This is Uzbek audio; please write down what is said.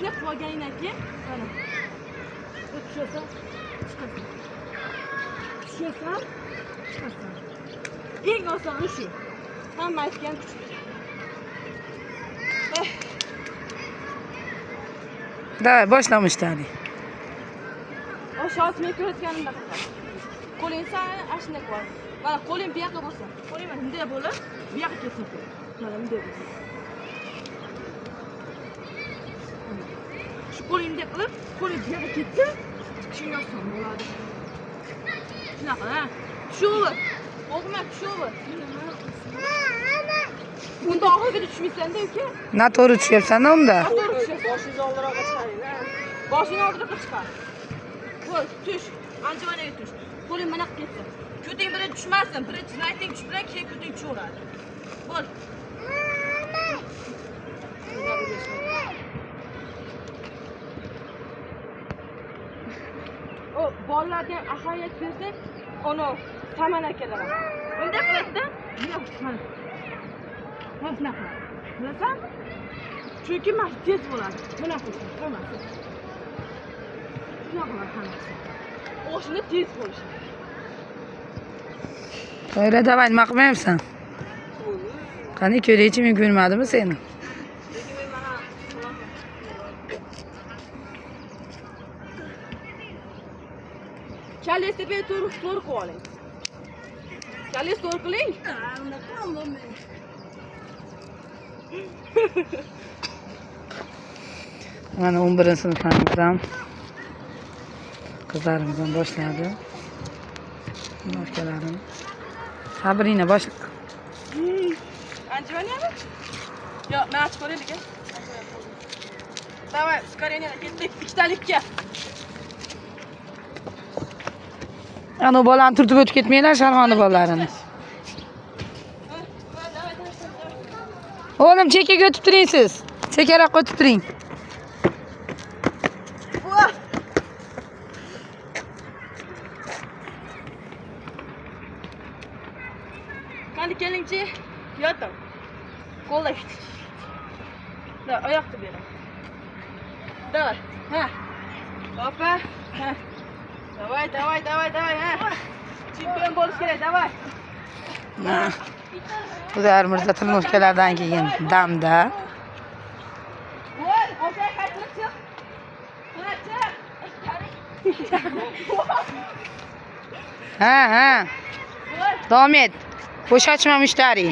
Shuni qilib olganingdan keyin mana tushasan, chiqasan. Tushasan, chiqasan. Eng osoni shu. Hamma aytgan kuch. Davay, boshlamışlar. Aşağısı men ko'rayotganimda faqat. Qo'ling sani ashuna qo'y. Mana qo'ling bu yoqqa bo'lsin. Qo'ling mana bunday bo'lib, bu yoqqa kelsin. Mana bunday bo'lsin. Shu qo'lingni qilib, qo'ling bu yoqqa ketsa, shunday oson bo'ladi. Shunaqa, ha? Tushuvi. O'qima, tushuvi. Bunda oxiriga tushmaysan-da, uka. Noto'g'ri tushyapsan-da unda. Noto'g'ri tushyapsan. Boshingni oldiroqqa chiqaring, ha. Boshingni oldiroqqa chiqar. Qo'y, tush. Anjuvanaga tush. Qo'ling mana qilib ketsin. Ko'ting bilan tushmasin. Birinchi nayting tush bilan keyin ko'ting tushaveradi. Bo'l. O bolalarga ahamiyat bersak, ona saman akalar. Bunday qiladi-da, yo'q, mana. Mana shunaqa. Bilasan? Chunki mas tez bo'ladi. Buna qilsin, hammasi. Shunaqa qiladi hammasi. Oshini tez bo'lishi. Öyle davay, nima qilmayapsan? Qani ko'raychi, men ko'rmadimmi seni? Kalesi bir to'g'ri qo'ying. Kalesi to'g'ri qiling. Mana 11-sinfimizdan qizlarimizdan boshladi. Akalarim. Sabrina boshla. Anjuvanyami? Yo'q, men ochib ko'raylik. Davay, ускорение ketdik, ikkitalikka. Ana bolani turtib o'tib ketmanglar, Sharxonni bolalarini. Oğlum chekkaga o'tib turing siz. Chekkaroqqa o'tib turing. Qani kelingchi, yoting. Qo'llash. Da, oyoqni bering. Davay. Ha. Opa. Ha. Davay, ha. Chempion bo'lish kerak, davay. Xudoyor Mirzo Tilmovkalardan keyin damda. Voy, o'sha qaytib chiq. Ha. Davom et. Bo'sh ochma mushtari.